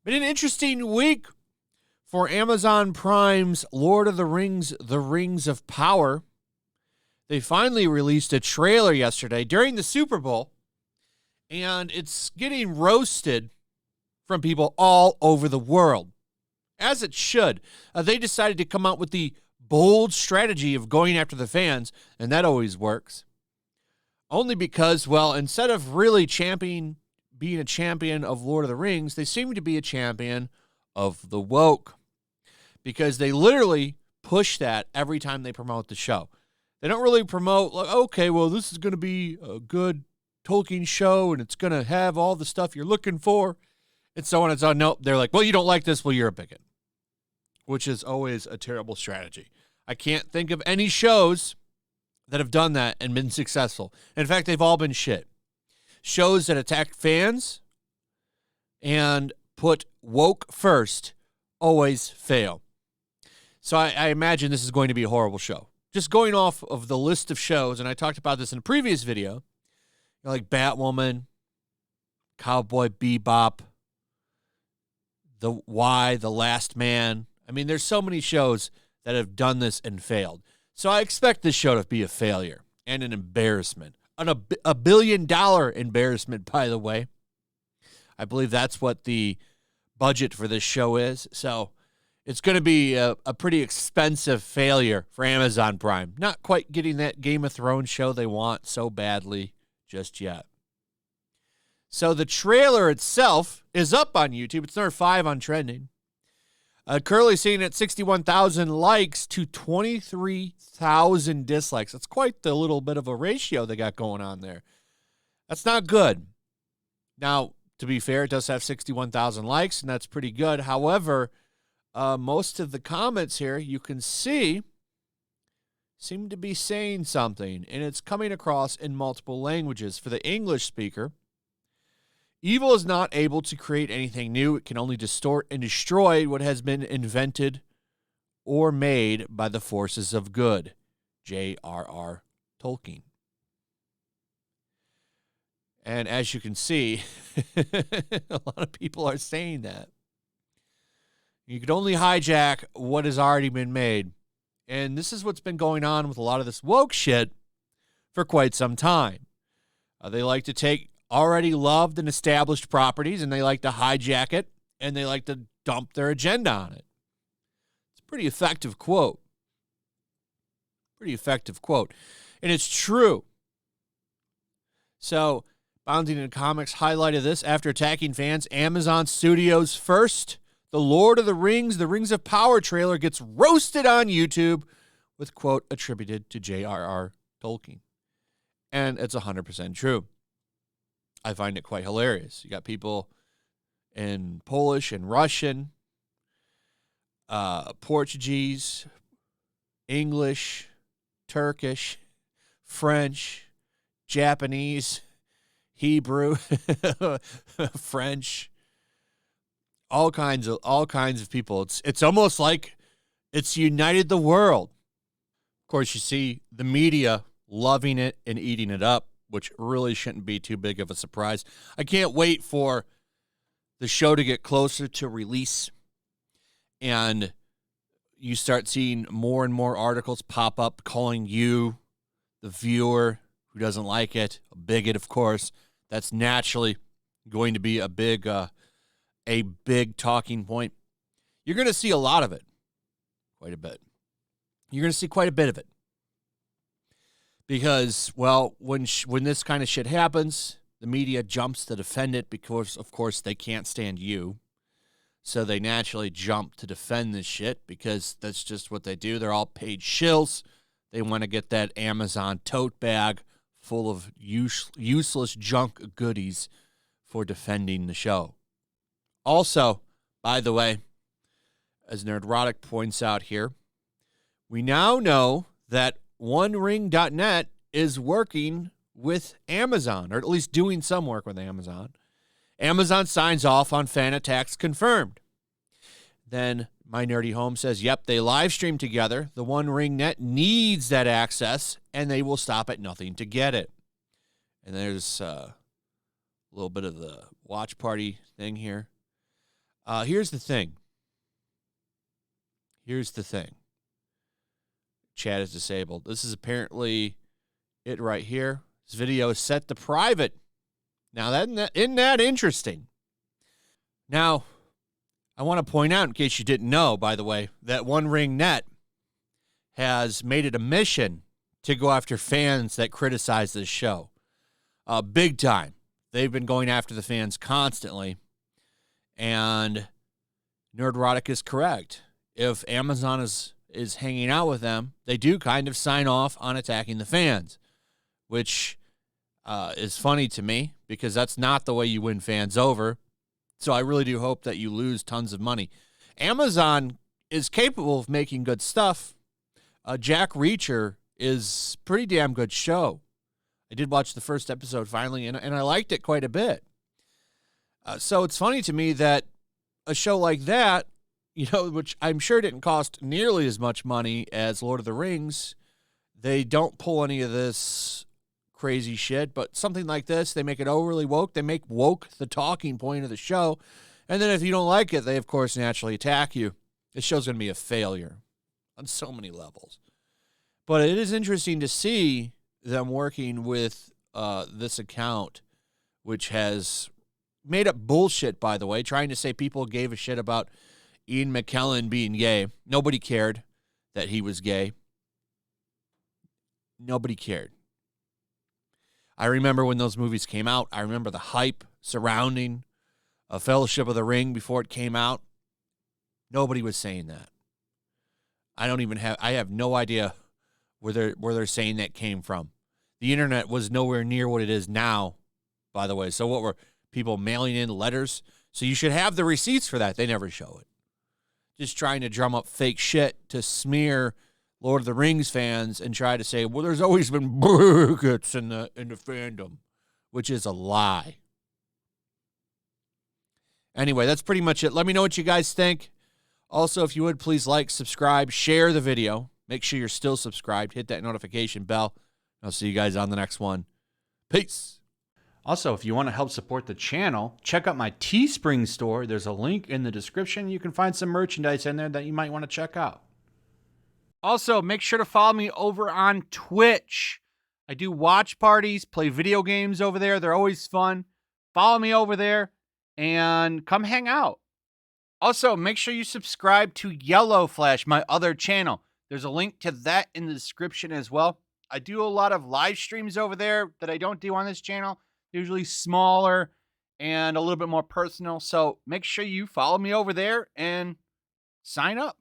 Been an interesting week for Amazon Prime's Lord of the Rings, The Rings of Power. They finally released a trailer yesterday during the Super Bowl, and it's getting roasted from people all over the world, as it should. They decided to come out with the bold strategy of going after the fans, and that always works. Only because, well, instead of really being a champion of Lord of the Rings, they seem to be a champion of the woke, because they literally push that every time they promote the show. They don't really promote, like, okay, well, this is going to be a good Tolkien show, and it's going to have all the stuff you're looking for, and so on and so on. Nope, they're like, well, you don't like this, well, you're a bigot, which is always a terrible strategy. I can't think of any shows that have done that and been successful. In fact, they've all been shit. Shows that attack fans and put woke first always fail. So I imagine this is going to be a horrible show. Just going off of the list of shows, and I talked about this in a previous video, like Batwoman, Cowboy Bebop, The Last Man. I mean, there's so many shows that have done this and failed. So I expect this show to be a failure and an embarrassment. A $1 billion embarrassment, by the way. I believe that's what the budget for this show is. So it's going to be a pretty expensive failure for Amazon Prime. Not quite getting that Game of Thrones show they want so badly just yet. So the trailer itself is up on YouTube. It's number 5 on trending. Currently seen at 61,000 likes to 23,000 dislikes. That's quite the little bit of a ratio they got going on there. That's not good. Now, to be fair, it does have 61,000 likes, and that's pretty good. However, most of the comments here, you can see, seem to be saying something, and it's coming across in multiple languages. For the English speaker, evil is not able to create anything new. It can only distort and destroy what has been invented or made by the forces of good. J.R.R. Tolkien. And as you can see, a lot of people are saying that. You could only hijack what has already been made. And this is what's been going on with a lot of this woke shit for quite some time. They like to take already loved and established properties, and they like to hijack it, and they like to dump their agenda on it. It's a pretty effective quote. Pretty effective quote. And it's true. So, Bounding in Comics highlighted this. After attacking fans, Amazon Studios' first The Lord of the Rings, The Rings of Power trailer gets roasted on YouTube with quote attributed to J.R.R. Tolkien. And it's 100% true. I find it quite hilarious. You got people in Polish and Russian, Portuguese, English, Turkish, French, Japanese, Hebrew, French, all kinds of people. It's almost like it's united the world. Of course, you see the media loving it and eating it up, which really shouldn't be too big of a surprise. I can't wait for the show to get closer to release, and you start seeing more and more articles pop up calling you, the viewer who doesn't like it, a bigot, of course. That's naturally going to be a big talking point. You're going to see a lot of it, quite a bit. You're going to see quite a bit of it. Because, well, when this kind of shit happens, the media jumps to defend it because, of course, they can't stand you. So they naturally jump to defend this shit because that's just what they do. They're all paid shills. They want to get that Amazon tote bag full of useless junk goodies for defending the show. Also, by the way, as Nerdrotic points out here, we now know that OneRing.net is working with Amazon, or at least doing some work with Amazon. Amazon signs off on fan attacks confirmed. Then My Nerdy Home says, yep, they live stream together. The One Ring Net needs that access, and they will stop at nothing to get it. And there's a little bit of the watch party thing here. Here's the thing. Chat is disabled. This is apparently it right here. This video is set to private. Now, isn't that interesting? Now, I want to point out, in case you didn't know, by the way, that One Ring Net has made it a mission to go after fans that criticize this show. Big time. They've been going after the fans constantly. And Nerdrotic is correct. If Amazon is hanging out with them, they do kind of sign off on attacking the fans, which is funny to me because that's not the way you win fans over. So I really do hope that you lose tons of money. Amazon is capable of making good stuff. Jack Reacher is a pretty damn good show. I did watch the first episode finally, and I liked it quite a bit. So it's funny to me that a show like that, which I'm sure didn't cost nearly as much money as Lord of the Rings, they don't pull any of this crazy shit, but something like this, they make it overly woke. They make woke the talking point of the show. And then if you don't like it, they, of course, naturally attack you. This show's going to be a failure on so many levels. But it is interesting to see them working with this account, which has made up bullshit, by the way, trying to say people gave a shit about Ian McKellen being gay. Nobody cared that he was gay. Nobody cared. I remember when those movies came out. I remember the hype surrounding A Fellowship of the Ring before it came out. Nobody was saying that. I have no idea where they're saying that came from. The internet was nowhere near what it is now, by the way. So what were people mailing in letters? So you should have the receipts for that. They never show it. Just trying to drum up fake shit to smear Lord of the Rings fans and try to say, well, there's always been bigots in the fandom, which is a lie. Anyway, that's pretty much it. Let me know what you guys think. Also, if you would, please like, subscribe, share the video. Make sure you're still subscribed. Hit that notification bell. I'll see you guys on the next one. Peace. Also, if you want to help support the channel, check out my Teespring store. There's a link in the description. You can find some merchandise in there that you might want to check out. Also, make sure to follow me over on Twitch. I do watch parties, play video games over there. They're always fun. Follow me over there and come hang out. Also, make sure you subscribe to YellowFlash, my other channel. There's a link to that in the description as well. I do a lot of live streams over there that I don't do on this channel. They're usually smaller and a little bit more personal. So make sure you follow me over there and sign up.